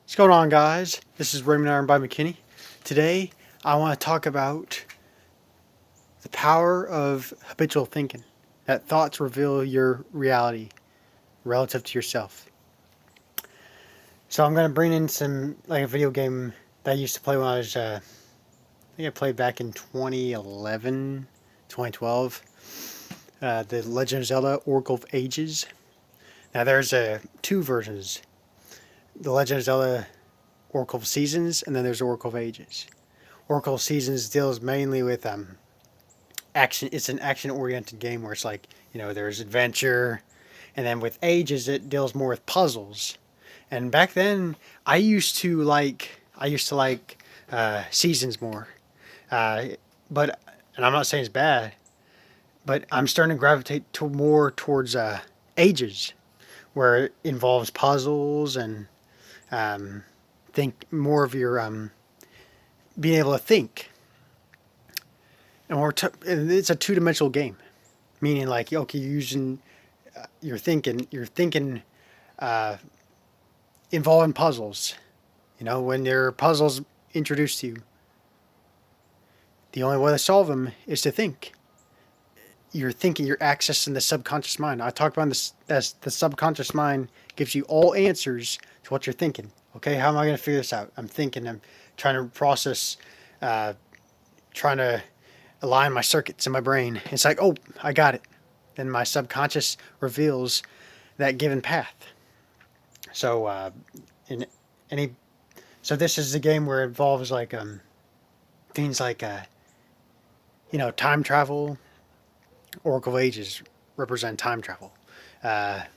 What's going on, guys? This is Raymond Iron by McKinney. Today, I want to talk about the power of habitual thinking. That thoughts reveal your reality relative to yourself. So I'm going to bring in some, like a video game that I used to play when I was, I think I played back in 2011, 2012. The Legend of Zelda: Oracle of Ages. Now there's two versions. The Legend of Zelda: Oracle of Seasons, and then there's Oracle of Ages. Oracle of Seasons deals mainly with action. It's an action-oriented game where it's like, there's adventure, and then with Ages it deals more with puzzles. And back then, I used to like Seasons more, uh, but and I'm not saying it's bad, but I'm starting to gravitate to more towards Ages, where it involves puzzles and um, think more of your being able to think. And it's a two-dimensional game, meaning like, okay, you're using you're thinking uh, involving puzzles. When there are puzzles introduced to you, the only way to solve them is to think. You're thinking, you're accessing the subconscious mind. I talk about this as the subconscious mind gives you all answers to what you're thinking. Okay, how am I going to figure this out? I'm thinking, I'm trying to process, uh, trying to align my circuits in my brain. It's like, oh, I got it. Then my subconscious reveals that given path. So, in any, so this is a game where it involves like things like time travel. Oracle of Ages represent time travel,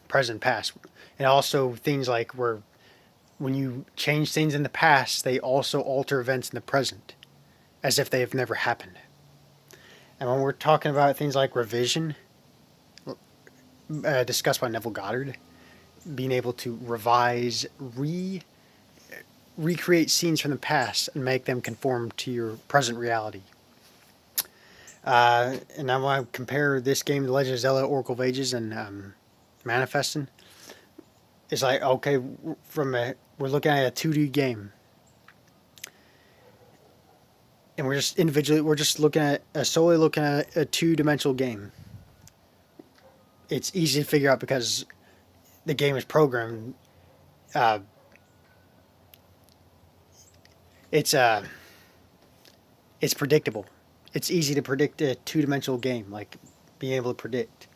present, past, and also things like where when you change things in the past, they also alter events in the present, as if they have never happened. And when we're talking about things like revision, discussed by Neville Goddard, being able to revise, recreate scenes from the past and make them conform to your present reality. And I want to compare this game, The Legend of Zelda: Oracle of Ages, and Manifesting. It's like, okay, we're looking at a 2D game, and we're just looking at solely looking at a two-dimensional game. It's easy to figure out because the game is programmed. Uh, it's it's predictable. It's easy to predict a two-dimensional game, like being able to predict.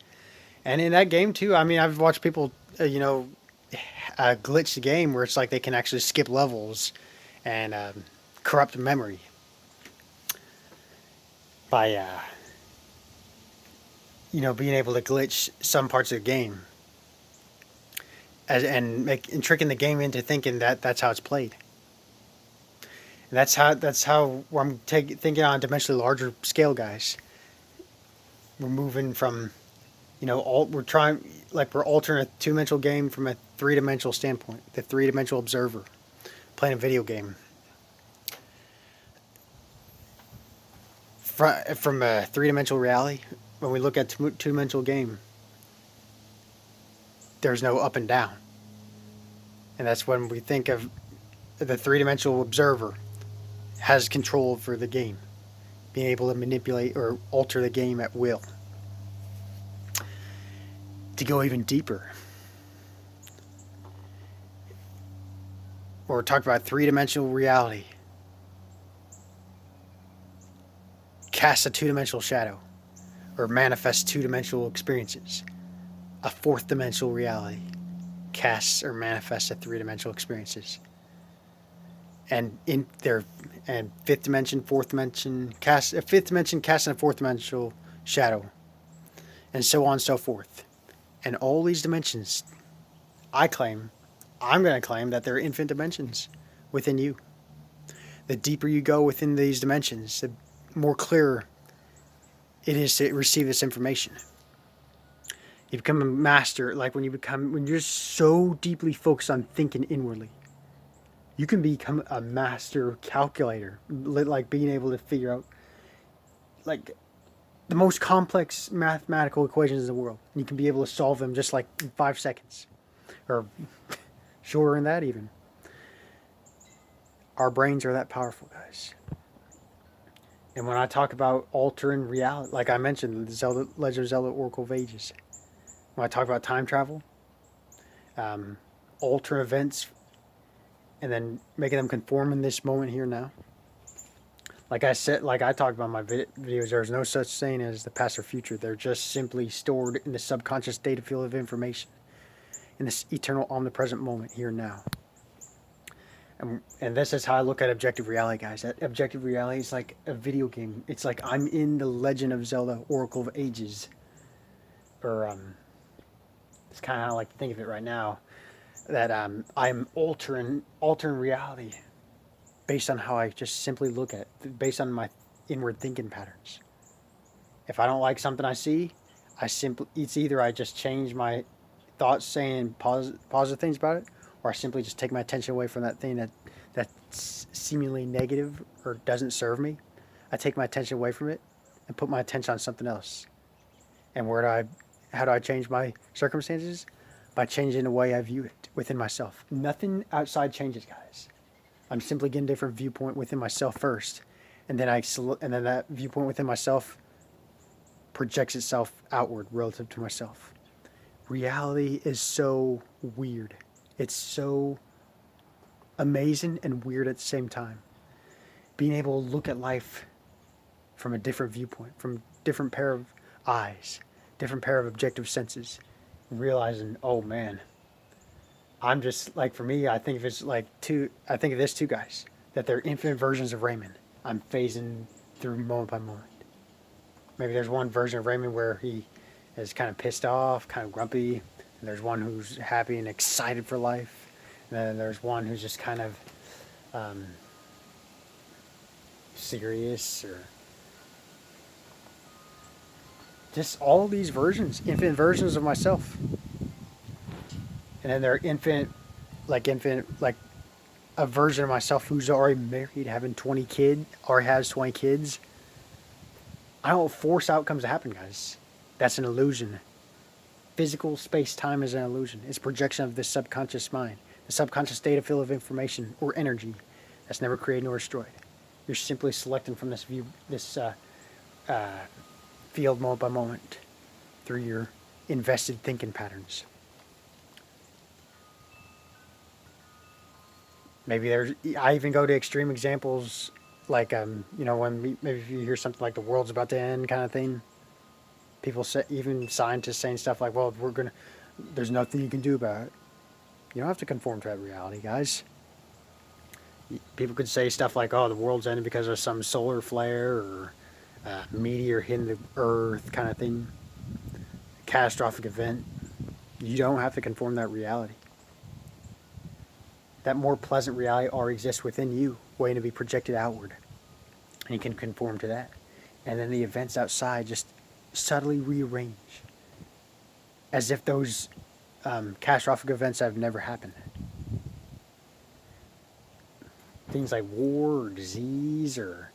And in that game too, I mean, I've watched people, glitch the game where it's like they can actually skip levels and corrupt memory by, being able to glitch some parts of the game and tricking the game into thinking that that's how it's played. And that's how thinking on a dimensionally larger scale, guys. We're moving from, we're altering a two-dimensional game from a three-dimensional standpoint, the three-dimensional observer playing a video game. From a three-dimensional reality, when we look at two-dimensional game, there's no up and down. And that's when we think of the three-dimensional observer has control over the game, being able to manipulate or alter the game at will. To go even deeper, or talk about three-dimensional reality, cast a two-dimensional shadow, or manifest two-dimensional experiences. A fourth-dimensional reality casts or manifests a three-dimensional experiences. And in their and fifth dimension, fourth dimension, cast a fifth dimension, casting a fourth dimensional shadow, and so on and so forth. And all these dimensions, I'm going to claim that there are infinite dimensions within you. The deeper you go within these dimensions, the more clear it is to receive this information. You become a master, like when you're so deeply focused on thinking inwardly. You can become a master calculator, like being able to figure out, like, the most complex mathematical equations in the world. You can be able to solve them just like in 5 seconds, or shorter than that even. Our brains are that powerful, guys. And when I talk about altering reality, like I mentioned, the Legend of Zelda Oracle of Ages, when I talk about time travel, um, alter events, and then making them conform in this moment here now. Like I said, like I talked about in my videos, there's no such thing as the past or future. They're just simply stored in the subconscious data field of information in this eternal omnipresent moment here and now. And this is how I look at objective reality, guys. That objective reality is like a video game. It's like I'm in the Legend of Zelda Oracle of Ages. Or, it's kind of how I like to think of it right now. That I'm altering reality based on how I just simply look at it, based on my inward thinking patterns. If I don't like something I see, it's either I just change my thoughts saying positive things about it, or I simply just take my attention away from that thing that's seemingly negative or doesn't serve me. I take my attention away from it and put my attention on something else. And how do I change my circumstances? By changing the way I view it within myself. Nothing outside changes, guys. I'm simply getting a different viewpoint within myself first, and then that viewpoint within myself projects itself outward relative to myself. Reality is so weird. It's so amazing and weird at the same time. Being able to look at life from a different viewpoint, from a different pair of eyes, different pair of objective senses, realizing, oh man, I'm just like, for me, I think of this two guys, that they're infinite versions of Raymond. I'm phasing through moment by moment. Maybe there's one version of Raymond where he is kind of pissed off, kind of grumpy. And there's one who's happy and excited for life. And then there's one who's just kind of serious, or just all these versions, infinite versions of myself. And then there are infinite, like a version of myself who's already married, having 20 kids, or has 20 kids. I don't force outcomes to happen, guys. That's an illusion. Physical space-time is an illusion. It's a projection of the subconscious mind, the subconscious data field of information or energy that's never created nor destroyed. You're simply selecting from this field moment by moment through your invested thinking patterns. I even go to extreme examples, like when maybe if you hear something like the world's about to end kind of thing. People say, even scientists saying stuff like, well, there's nothing you can do about it. You don't have to conform to that reality, guys. People could say stuff like, oh, the world's ending because of some solar flare or meteor hitting the earth kind of thing. Catastrophic event. You don't have to conform to that reality. That more pleasant reality already exists within you, waiting to be projected outward. And you can conform to that. And then the events outside just subtly rearrange, as if those catastrophic events have never happened. Things like war or disease or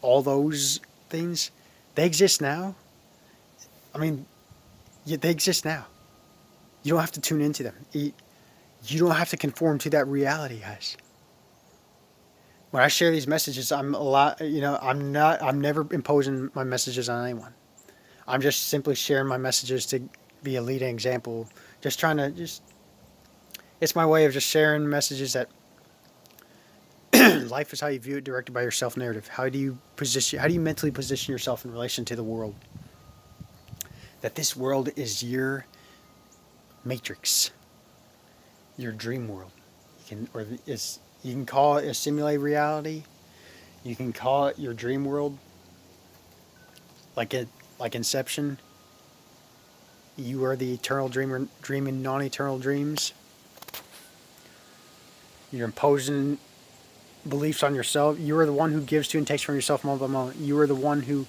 all those things, they exist now. I mean, they exist now. You don't have to tune into them. You don't have to conform to that reality, guys. When I share these messages, I'm never imposing my messages on anyone. I'm just simply sharing my messages to be a leading example. It's my way of just sharing messages that life is how you view it, directed by your self-narrative. How do you mentally position yourself in relation to the world? That this world is your matrix, your dream world. You can call it a simulated reality. You can call it your dream world. Like Inception. You are the eternal dreamer, dreaming non-eternal dreams. You're imposing beliefs on yourself. You are the one who gives to and takes from yourself moment by moment. You are the one who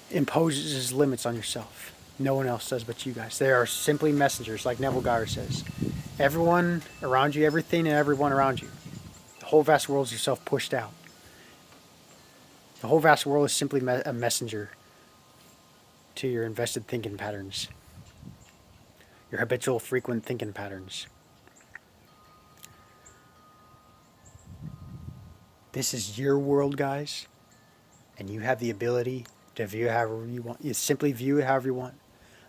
imposes limits on yourself. No one else does but you guys. They are simply messengers, like Neville Goddard says. Everyone around you, everything and everyone around you. The whole vast world is yourself pushed out. The whole vast world is simply a messenger to your invested thinking patterns. Your habitual, frequent thinking patterns. This is your world, guys, and you have the ability to view it however you want. You simply view it however you want.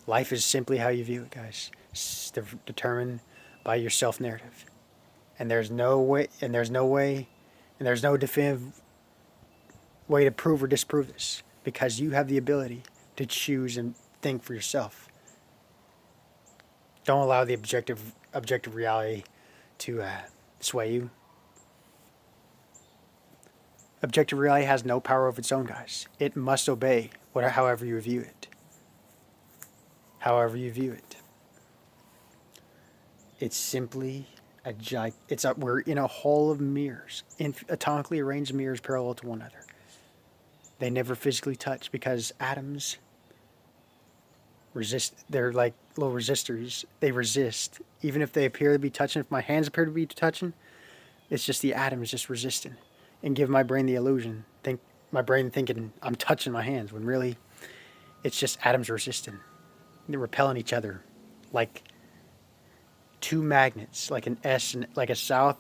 Life is simply how you view it, guys. It's determined by your self-narrative. And there's no way, and there's no way, and there's no definitive way to prove or disprove this, because you have the ability to choose and think for yourself. Don't allow the objective reality to sway you. Objective reality has no power of its own, guys. It must obey however you view it. However you view it. It's simply we're in a hall of mirrors, atomically arranged mirrors parallel to one another. They never physically touch because atoms resist. They're like little resistors. They resist. Even if they appear to be touching, if my hands appear to be touching, it's just the atoms just resisting and give my brain the illusion. My brain thinking I'm touching my hands when really it's just atoms resisting. They're repelling each other like two magnets, like an S and like a south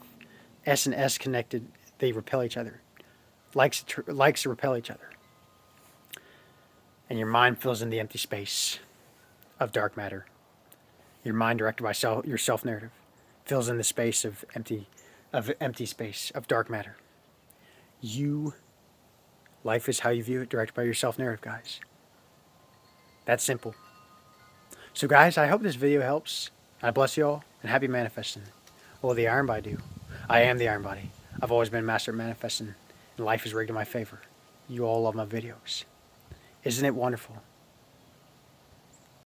S and S connected. They repel each other. Likes to repel each other. And your mind fills in the empty space of dark matter. Your mind, directed by your self-narrative, fills in the space of empty space of dark matter. Life is how you view it, directed by your self-narrative, guys. That's simple. So, guys, I hope this video helps. I bless you all, and happy manifesting. Well, the Iron Body do. I am the Iron Body. I've always been master at manifesting, and life is rigged in my favor. You all love my videos. Isn't it wonderful